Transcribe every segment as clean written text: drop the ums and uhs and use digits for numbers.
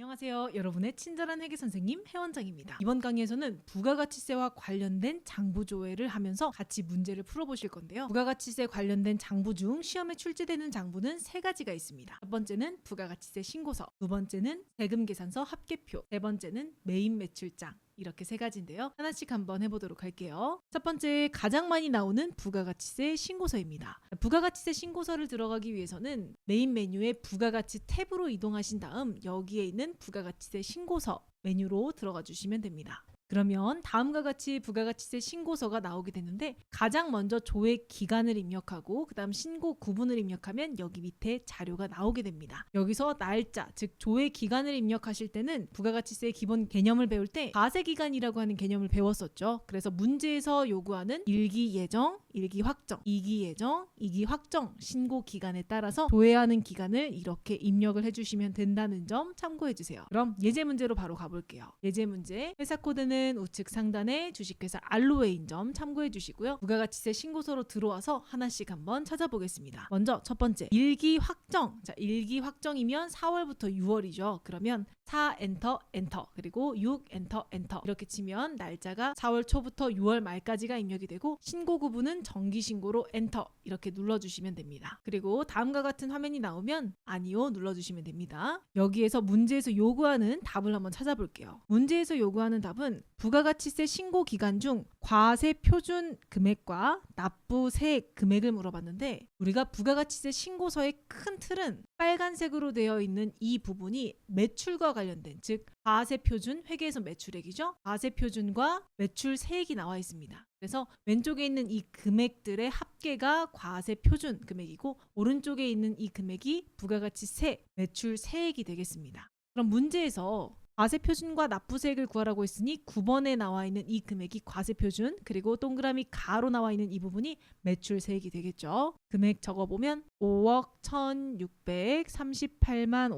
안녕하세요. 여러분의 친절한 회계선생님 회원장입니다. 이번 강의에서는 부가가치세와 관련된 장부조회를 하면서 같이 문제를 풀어보실 건데요. 부가가치세 관련된 장부 중 시험에 출제되는 장부는 3가지가 있습니다. 첫 번째는 부가가치세 신고서, 두 번째는 세금계산서 합계표, 세 번째는 메인 매출장. 이렇게 3가지인데요. 하나씩 한번 해보도록 할게요. 첫 번째, 가장 많이 나오는 부가가치세 신고서입니다. 부가가치세 신고서를 들어가기 위해서는 메인 메뉴의 부가가치 탭으로 이동하신 다음 여기에 있는 부가가치세 신고서 메뉴로 들어가 주시면 됩니다. 그러면 다음과 같이 부가가치세 신고서가 나오게 되는데 가장 먼저 조회 기간을 입력하고 그 다음 신고 구분을 입력하면 여기 밑에 자료가 나오게 됩니다. 여기서 날짜, 즉 조회 기간을 입력하실 때는 부가가치세 기본 개념을 배울 때 과세기간이라고 하는 개념을 배웠었죠. 그래서 문제에서 요구하는 1기 예정, 1기 확정, 2기 예정, 2기 확정 신고 기간에 따라서 조회하는 기간을 이렇게 입력을 해주시면 된다는 점 참고해주세요. 그럼 예제 문제로 바로 가볼게요. 예제 문제, 회사 코드는 우측 상단에 주식회사 알로에인 점 참고해 주시고요. 부가가치세 신고서로 들어와서 하나씩 한번 찾아보겠습니다. 먼저 첫 번째, 1기 확정. 자, 1기 확정이면 4월부터 6월이죠. 그러면 4 엔터 엔터 그리고 6 엔터 엔터 이렇게 치면 날짜가 4월 초부터 6월 말까지가 입력이 되고 신고 구분은 정기신고로 엔터 이렇게 눌러주시면 됩니다. 그리고 다음과 같은 화면이 나오면 아니요 눌러주시면 됩니다. 여기에서 문제에서 요구하는 답을 한번 찾아볼게요. 문제에서 요구하는 답은 부가가치세 신고 기간 중 과세 표준 금액과 납부 세액 금액을 물어봤는데 우리가 부가가치세 신고서의 큰 틀은 빨간색으로 되어 있는 이 부분이 매출과 관련된, 즉 과세 표준, 회계에서 매출액이죠. 과세 표준과 매출 세액이 나와 있습니다. 그래서 왼쪽에 있는 이 금액들의 합계가 과세 표준 금액이고 오른쪽에 있는 이 금액이 부가가치세, 매출 세액이 되겠습니다. 그럼 문제에서 과세표준과 납부세액을 구하라고 했으니 9번에 나와 있는 이 금액이 과세표준, 그리고 동그라미 가로 나와 있는 이 부분이 매출세액이 되겠죠. 금액 적어보면 5억 1,638만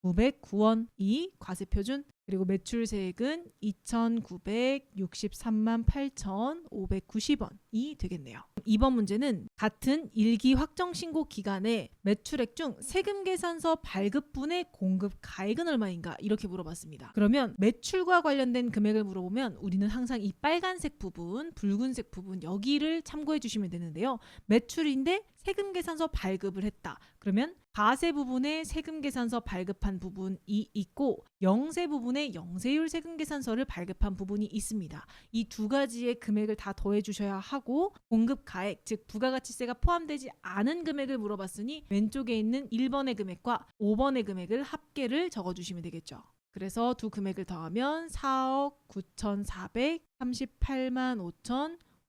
5,909원이 과세표준, 그리고 매출세액은 2,963만 8,590원이 되겠네요. 이번 문제는 같은 1기 확정신고 기간에 매출액 중 세금계산서 발급분의 공급 가액은 얼마인가 이렇게 물어봤습니다. 그러면 매출과 관련된 금액을 물어보면 우리는 항상 이 빨간색 부분, 붉은색 부분 여기를 참고해 주시면 되는데요. 매출인데 세금계산서 발급을 했다. 그러면 과세 부분에 세금계산서 발급한 부분이 있고 영세 부분에 영세율 세금계산서를 발급한 부분이 있습니다. 이 두 가지의 금액을 다 더해 주셔야 하고 공급 가액, 즉 부가가치세가 포함되지 않은 금액을 물어봤으니 왼쪽에 있는 1번의 금액과 5번의 금액을 합계를 적어주시면 되겠죠. 그래서 두 금액을 더하면 4억 9,438만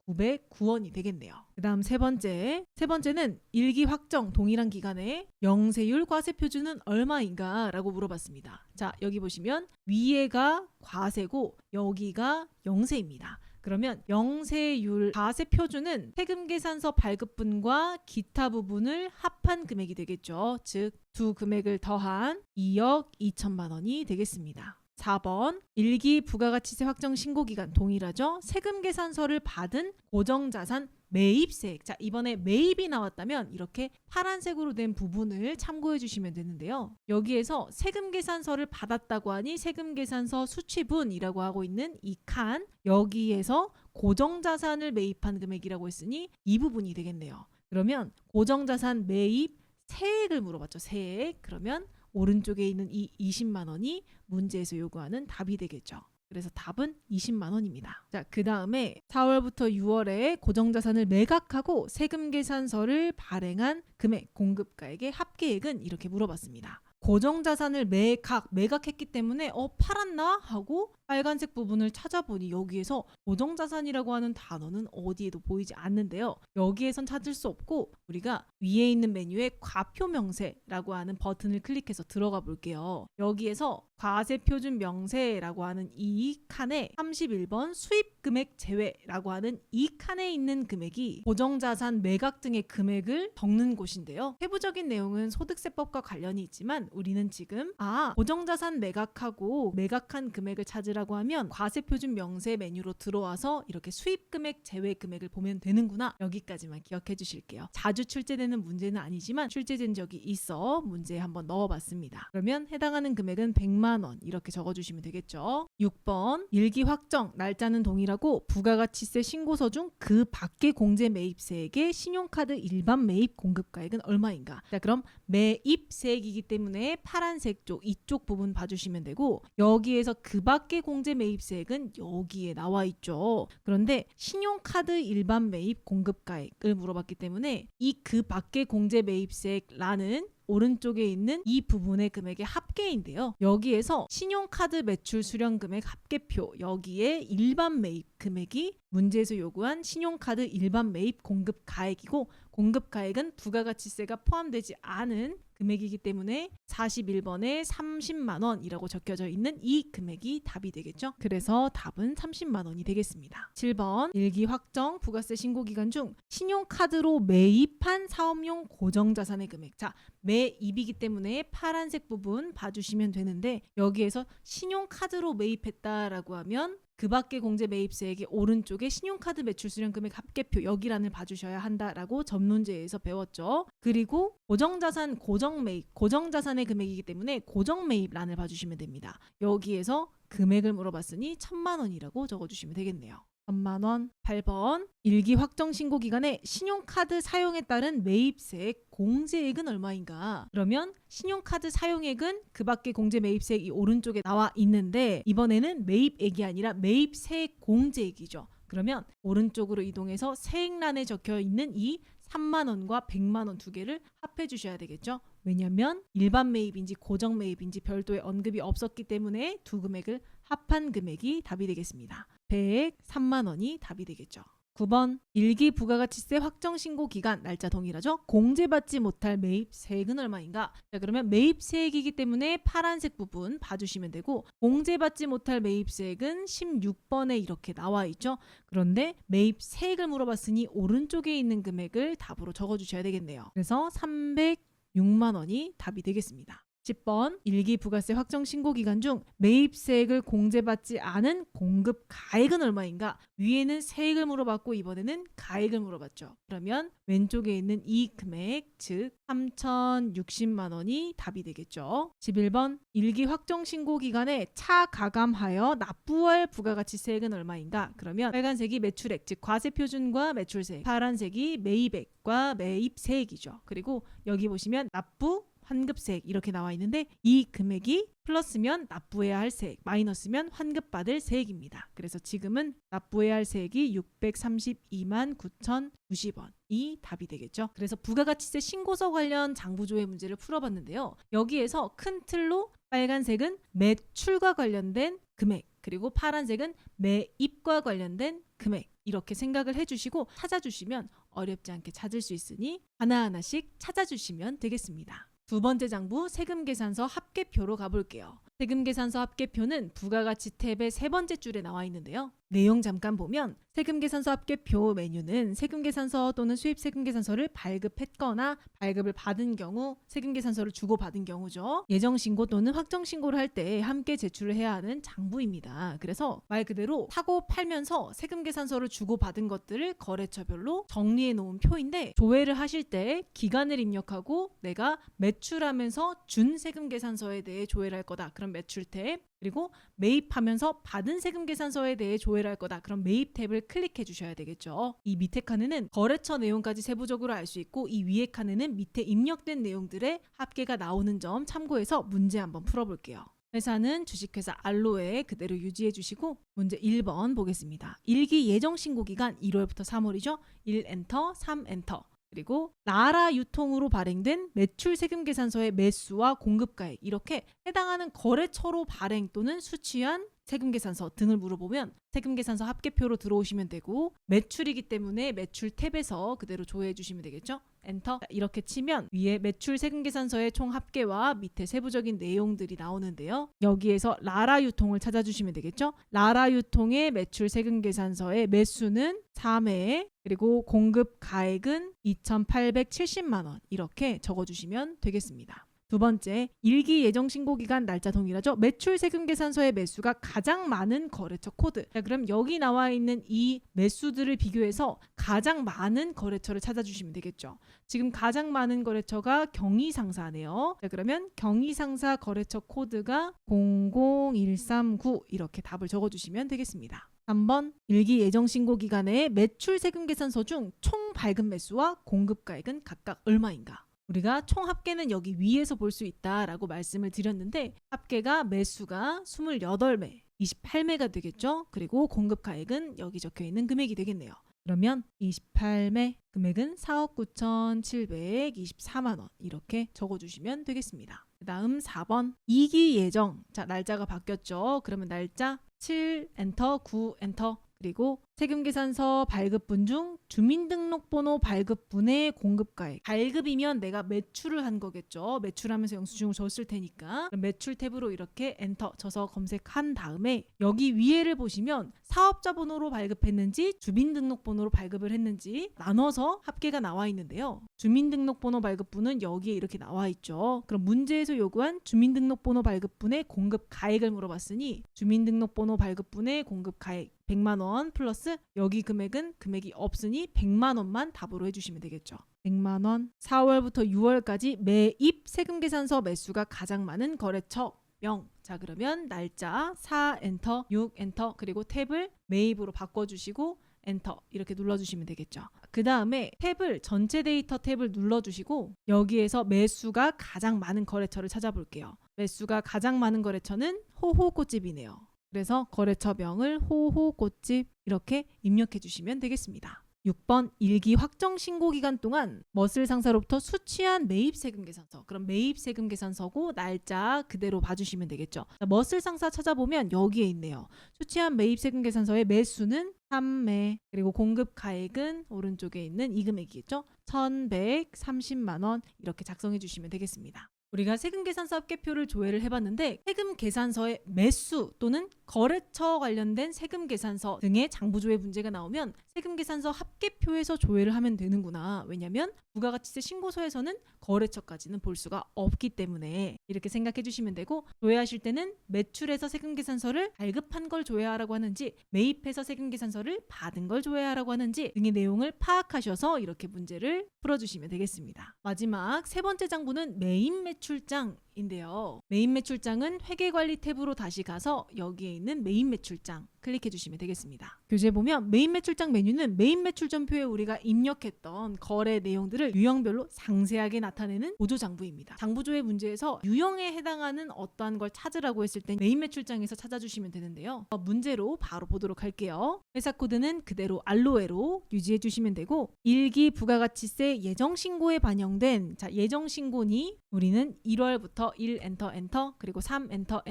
5,909원이 되겠네요. 그 다음 세 번째는 1기 확정 동일한 기간에 영세율 과세표준은 얼마인가 라고 물어봤습니다. 자, 여기 보시면 위에가 과세고 여기가 영세입니다. 그러면 영세율 과세표준은 세금계산서 발급분과 기타 부분을 합한 금액이 되겠죠. 즉 두 금액을 더한 2억 2천만 원이 되겠습니다. 4번, 1기 부가가치세 확정 신고기간 동일하죠. 세금계산서를 받은 고정자산 매입세액. 자, 이번에 매입이 나왔다면 이렇게 파란색으로 된 부분을 참고해 주시면 되는데요. 여기에서 세금계산서를 받았다고 하니 세금계산서 수취분이라고 하고 있는 이 칸, 여기에서 고정자산을 매입한 금액이라고 했으니 이 부분이 되겠네요. 그러면 고정자산 매입 세액을 물어봤죠. 세액. 그러면 오른쪽에 있는 이 20만 원이 문제에서 요구하는 답이 되겠죠. 그래서 답은 20만 원입니다. 자, 그 다음에 4월부터 6월에 고정자산을 매각하고 세금계산서를 발행한 금액, 공급가액의 합계액은 이렇게 물어봤습니다. 고정자산을 매각했기 때문에 팔았나? 하고 빨간색 부분을 찾아보니 여기에서 고정자산이라고 하는 단어는 어디에도 보이지 않는데요. 여기에선 찾을 수 없고 우리가 위에 있는 메뉴에 과표 명세라고 하는 버튼을 클릭해서 들어가 볼게요. 여기에서 과세표준 명세라고 하는 이 칸에 31번 수입금액 제외라고 하는 이 칸에 있는 금액이 고정자산 매각 등의 금액을 적는 곳인데요. 세부적인 내용은 소득세법과 관련이 있지만 우리는 지금 고정자산 매각하고 매각한 금액을 찾으라고 하면 과세표준 명세 메뉴로 들어와서 이렇게 수입금액 제외 금액을 보면 되는구나. 여기까지만 기억해 주실게요. 자주 출제되는 문제는 아니지만 출제된 적이 있어 문제에 한번 넣어봤습니다. 그러면 해당하는 금액은 100만 원 이렇게 적어주시면 되겠죠. 6번 일기 확정 날짜는 동일하고 부가가치세 신고서 중 그 밖의 공제 매입세액의 신용카드 일반 매입 공급가액은 얼마인가. 자, 그럼 매입세액이기 때문에 파란색 쪽 이쪽 부분 봐주시면 되고 여기에서 그 밖의 공제 매입세액은 여기에 나와 있죠. 그런데 신용카드 일반 매입 공급가액을 물어봤기 때문에 이 그 밖의 공제 매입세액라는 오른쪽에 있는 이 부분의 금액의 합계인데요. 여기에서 신용카드 매출 수령 금액 합계표 여기에 일반 매입 금액이 문제에서 요구한 신용카드 일반 매입 공급 가액이고 공급 가액은 부가가치세가 포함되지 않은 금액이기 때문에 41번에 30만 원이라고 적혀져 있는 이 금액이 답이 되겠죠. 그래서 답은 30만 원이 되겠습니다. 7번 일기 확정 부가세 신고 기간 중 신용카드로 매입한 사업용 고정자산의 금액. 자, 매입이기 때문에 파란색 부분 봐주시면 되는데 여기에서 신용카드로 매입했다라고 하면 그 밖의 공제 매입세액의 오른쪽에 신용카드 매출 수령 금액 합계표 여기란을 봐주셔야 한다라고 전문제에서 배웠죠. 그리고 고정자산 고정매입 고정자산의 금액이기 때문에 고정매입란을 봐주시면 됩니다. 여기에서 금액을 물어봤으니 1,000만 원이라고 적어주시면 되겠네요. 1,000만 원. 8번 일기 확정 신고 기간에 신용카드 사용에 따른 매입세액 공제액은 얼마인가? 그러면 신용카드 사용액은 그 밖에 공제 매입세액이 오른쪽에 나와 있는데 이번에는 매입액이 아니라 매입세액 공제액이죠. 그러면 오른쪽으로 이동해서 세액란에 적혀 있는 이 3만 원과 100만 원 두 개를 합해 주셔야 되겠죠. 왜냐하면 일반 매입인지 고정 매입인지 별도의 언급이 없었기 때문에 두 금액을 합한 금액이 답이 되겠습니다. 103만 원이 답이 되겠죠. 9번 일기 부가가치세 확정 신고 기간 날짜 동일하죠. 공제받지 못할 매입세액은 얼마인가? 자, 그러면 매입세액이기 때문에 파란색 부분 봐주시면 되고 공제받지 못할 매입세액은 16번에 이렇게 나와 있죠. 그런데 매입세액을 물어봤으니 오른쪽에 있는 금액을 답으로 적어주셔야 되겠네요. 그래서 306만 원이 답이 되겠습니다. 10번 일기 부가세 확정 신고 기간 중 매입세액을 공제받지 않은 공급 가액은 얼마인가? 위에는 세액을 물어봤고 이번에는 가액을 물어봤죠. 그러면 왼쪽에 있는 이 금액 즉 3,060만 원이 답이 되겠죠. 11번 일기 확정 신고 기간에 차가감하여 납부할 부가가치세액은 얼마인가? 그러면 빨간색이 매출액 즉 과세표준과 매출세액, 파란색이 매입액과 매입세액이죠. 그리고 여기 보시면 납부 환급세액 이렇게 나와 있는데 이 금액이 플러스면 납부해야 할 세액, 마이너스면 환급받을 세액입니다. 그래서 지금은 납부해야 할 세액이 632만 9,090원이 답이 되겠죠. 그래서 부가가치세 신고서 관련 장부조회 문제를 풀어봤는데요. 여기에서 큰 틀로 빨간색은 매출과 관련된 금액, 그리고 파란색은 매입과 관련된 금액 이렇게 생각을 해주시고 찾아주시면 어렵지 않게 찾을 수 있으니 하나하나씩 찾아주시면 되겠습니다. 두 번째 장부 세금계산서 합계표로 가볼게요. 세금계산서 합계표는 부가가치 탭의 세 번째 줄에 나와 있는데요. 내용 잠깐 보면 세금계산서 합계표 메뉴는 세금계산서 또는 수입세금계산서를 발급했거나 발급을 받은 경우 세금계산서를 주고받은 경우죠. 예정신고 또는 확정신고를 할 때 함께 제출을 해야 하는 장부입니다. 그래서 말 그대로 사고 팔면서 세금계산서를 주고받은 것들을 거래처별로 정리해 놓은 표인데 조회를 하실 때 기간을 입력하고 내가 매출하면서 준 세금계산서에 대해 조회를 할 거다. 그럼 매출 탭 그리고 매입하면서 받은 세금계산서에 대해 조회를 할 거다. 그럼 매입 탭을 클릭해 주셔야 되겠죠. 이 밑에 칸에는 거래처 내용까지 세부적으로 알 수 있고 이 위에 칸에는 밑에 입력된 내용들의 합계가 나오는 점 참고해서 문제 한번 풀어볼게요. 회사는 주식회사 알로에 그대로 유지해 주시고 문제 1번 보겠습니다. 일기 예정신고기간 1월부터 3월이죠. 1 엔터, 3 엔터. 그리고 나라 유통으로 발행된 매출 세금계산서의 매수와 공급가액 이렇게 해당하는 거래처로 발행 또는 수취한 세금계산서 등을 물어보면 세금계산서 합계표로 들어오시면 되고 매출이기 때문에 매출 탭에서 그대로 조회해 주시면 되겠죠. 엔터. 이렇게 치면 위에 매출 세금계산서의 총 합계와 밑에 세부적인 내용들이 나오는데요. 여기에서 라라 유통을 찾아주시면 되겠죠. 라라 유통의 매출 세금계산서의 매수는 3회 그리고 공급 가액은 2,870만 원 이렇게 적어주시면 되겠습니다. 두 번째, 일기 예정 신고 기간 날짜 동일하죠. 매출 세금 계산서의 매수가 가장 많은 거래처 코드. 자, 그럼 여기 나와 있는 이 매수들을 비교해서 가장 많은 거래처를 찾아주시면 되겠죠. 지금 가장 많은 거래처가 경희상사네요. 자, 그러면 경희상사 거래처 코드가 00139 이렇게 답을 적어주시면 되겠습니다. 3번, 일기 예정 신고 기간에 매출 세금 계산서 중 총 발급 매수와 공급가액은 각각 얼마인가? 우리가 총 합계는 여기 위에서 볼 수 있다라고 말씀을 드렸는데 합계가 매수가 28매, 28매가 되겠죠? 그리고 공급가액은 여기 적혀 있는 금액이 되겠네요. 그러면 28매 금액은 4억 9,724만 원 이렇게 적어주시면 되겠습니다. 그 다음 4번, 이기 예정. 자, 날짜가 바뀌었죠? 그러면 날짜 7 엔터, 9 엔터. 그리고 세금계산서 발급분 중 주민등록번호 발급분의 공급가액. 발급이면 내가 매출을 한 거겠죠. 매출하면서 영수증을 줬을 테니까. 그럼 매출 탭으로 이렇게 엔터 쳐서 검색한 다음에 여기 위에를 보시면 사업자 번호로 발급했는지 주민등록번호로 발급을 했는지 나눠서 합계가 나와 있는데요. 주민등록번호 발급분은 여기에 이렇게 나와 있죠. 그럼 문제에서 요구한 주민등록번호 발급분의 공급가액을 물어봤으니 주민등록번호 발급분의 공급가액 100만 원 플러스 여기 금액이 없으니 100만 원만 답으로 해주시면 되겠죠. 100만 원. 4월부터 6월까지 매입 세금계산서 매수가 가장 많은 거래처명. 자, 그러면 날짜 4 엔터, 6 엔터, 그리고 탭을 매입으로 바꿔주시고 엔터 이렇게 눌러주시면 되겠죠. 그 다음에 탭을 전체 데이터 탭을 눌러주시고 여기에서 매수가 가장 많은 거래처를 찾아볼게요. 매수가 가장 많은 거래처는 호호꽃집이네요. 그래서 거래처명을 호호꽃집 이렇게 입력해 주시면 되겠습니다. 6번, 일기 확정 신고 기간 동안 머슬 상사로부터 수취한 매입 세금 계산서. 그럼 매입 세금 계산서고 날짜 그대로 봐주시면 되겠죠. 머슬 상사 찾아보면 여기에 있네요. 수취한 매입 세금 계산서의 매수는 3매, 그리고 공급 가액은 오른쪽에 있는 이 금액이겠죠. 1,130만 원 이렇게 작성해 주시면 되겠습니다. 우리가 세금계산서 합계표를 조회를 해봤는데 세금계산서의 매수 또는 거래처 관련된 세금계산서 등의 장부조회 문제가 나오면 세금계산서 합계표에서 조회를 하면 되는구나. 왜냐하면 부가가치세 신고서에서는 거래처까지는 볼 수가 없기 때문에 이렇게 생각해 주시면 되고, 조회하실 때는 매출에서 세금계산서를 발급한 걸 조회하라고 하는지 매입해서 세금계산서를 받은 걸 조회하라고 하는지 등의 내용을 파악하셔서 이렇게 문제를 풀어주시면 되겠습니다. 마지막 세 번째 장부는 메인 매출장인데요. 메인 매출장은 회계관리 탭으로 다시 가서 여기에 있는 메인 매출장 클릭해 주시면 되겠습니다. 교재에 보면 메인 매출장 메뉴는 메인 매출 전표에 우리가 입력했던 거래 내용들을 유형별로 상세하게 나타내는 보조 장부입니다. 장부조회 문제에서 유형에 해당하는 어떠한 걸 찾으라고 했을 때 메인 매출장에서 찾아주시면 되는데요. 문제로 바로 보도록 할게요. 회사 코드는 그대로 알로에로 유지해 주시면 되고, 일기 부가가치세 예정 신고에 반영된 예정 신고니 우리는 1월부터 1 엔터 그리고 3 엔터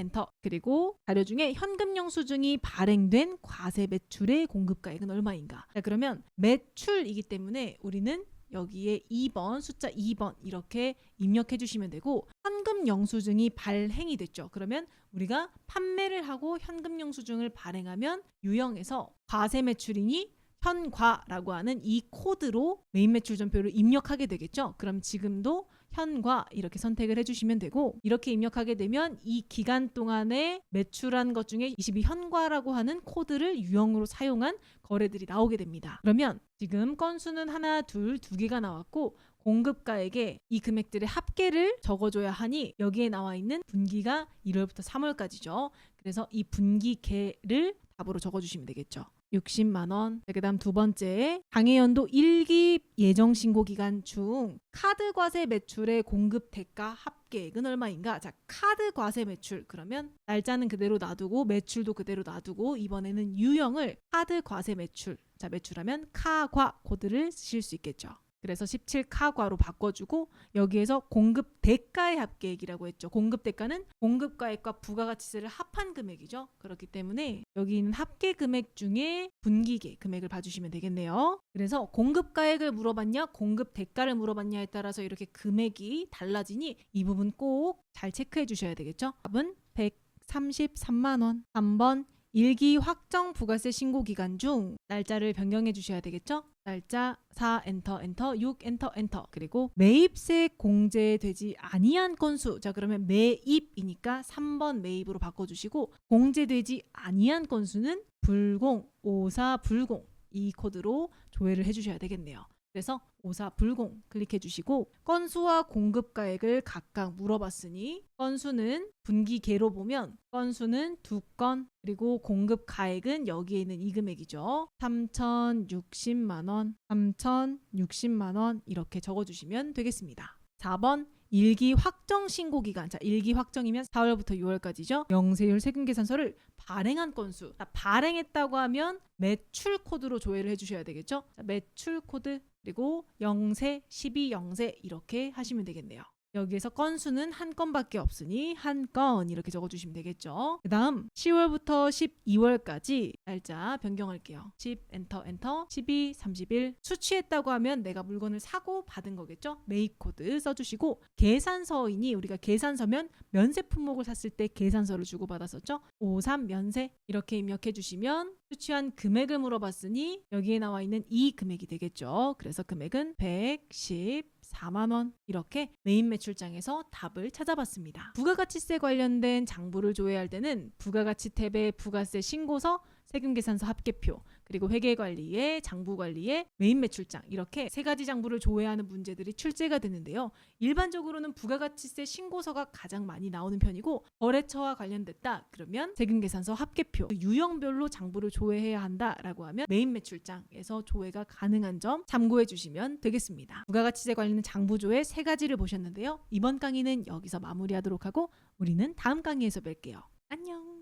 그리고 자료 중에 현금 영수증이 발행된 과세 매출의 공급가액은 얼마인가. 자, 그러면 매출이기 때문에 우리는 여기에 2번 숫자 2번 이렇게 입력해 주시면 되고, 현금 영수증이 발행이 됐죠. 그러면 우리가 판매를 하고 현금 영수증을 발행하면 유형에서 과세 매출이니 현과라고 하는 이 코드로 메인 매출 전표를 입력하게 되겠죠. 그럼 지금도 현과 이렇게 선택을 해주시면 되고, 이렇게 입력하게 되면 이 기간 동안에 매출한 것 중에 22현과라고 하는 코드를 유형으로 사용한 거래들이 나오게 됩니다. 그러면 지금 건수는 하나, 둘, 두 개가 나왔고 공급가액에 이 금액들의 합계를 적어줘야 하니 여기에 나와 있는 분기가 1월부터 3월까지죠. 그래서 이 분기계를 답으로 적어주시면 되겠죠. 60만 원. 그 다음 두 번째, 당해연도 1기 예정 신고 기간 중 카드 과세 매출의 공급 대가 합계액은 얼마인가? 자, 카드 과세 매출. 그러면 날짜는 그대로 놔두고 매출도 그대로 놔두고 이번에는 유형을 카드 과세 매출. 자, 매출하면 카과 코드를 쓰실 수 있겠죠. 그래서 17카과로 바꿔주고 여기에서 공급 대가의 합계액이라고 했죠. 공급 대가는 공급가액과 부가가치세를 합한 금액이죠. 그렇기 때문에 여기 있는 합계 금액 중에 분기계 금액을 봐주시면 되겠네요. 그래서 공급가액을 물어봤냐 공급 대가를 물어봤냐에 따라서 이렇게 금액이 달라지니 이 부분 꼭 잘 체크해 주셔야 되겠죠. 답은 133만 원. 3번 일기 확정 부가세 신고 기간 중 날짜를 변경해 주셔야 되겠죠. 날짜 4 엔터 엔터 6 엔터 엔터 그리고 매입세 공제되지 아니한 건수 자 그러면 매입이니까 3번 매입으로 바꿔주시고 공제되지 아니한 건수는 불공 54 불공 이 코드로 조회를 해주셔야 되겠네요. 그래서 54 불공 클릭해 주시고 건수와 공급가액을 각각 물어봤으니 건수는 분기계로 보면 건수는 2건 그리고 공급가액은 여기에 있는 이 금액이죠. 3,060만원 3,060만원 이렇게 적어주시면 되겠습니다. 4번 일기 확정 신고 기간. 자, 일기 확정이면 4월부터 6월까지죠. 영세율 세금 계산서를 발행한 건수. 자, 발행했다고 하면 매출 코드로 조회를 해주셔야 되겠죠. 자, 매출 코드 그리고 영세, 12영세 이렇게 하시면 되겠네요. 여기에서 건수는 한 건밖에 없으니 한 건 이렇게 적어주시면 되겠죠. 그 다음 10월부터 12월까지 날짜 변경할게요. 10 엔터 엔터 12 31 수취했다고 하면 내가 물건을 사고 받은 거겠죠. 매입 코드 써주시고 계산서이니 우리가 계산서면 면세 품목을 샀을 때 계산서를 주고받았었죠. 53 면세 이렇게 입력해 주시면 수취한 금액을 물어봤으니 여기에 나와 있는 이 금액이 되겠죠. 그래서 금액은 114만원 이렇게 메인 매출장에서 답을 찾아봤습니다. 부가가치세 관련된 장부를 조회할 때는 부가가치 탭의 부가세 신고서, 세금계산서 합계표, 그리고 회계관리의 장부관리의 메인 매출장 이렇게 세 가지 장부를 조회하는 문제들이 출제가 되는데요. 일반적으로는 부가가치세 신고서가 가장 많이 나오는 편이고 거래처와 관련됐다 그러면 세금계산서 합계표 유형별로 장부를 조회해야 한다라고 하면 메인 매출장에서 조회가 가능한 점 참고해 주시면 되겠습니다. 부가가치세 관련 장부 조회 세 가지를 보셨는데요. 이번 강의는 여기서 마무리하도록 하고 우리는 다음 강의에서 뵐게요. 안녕.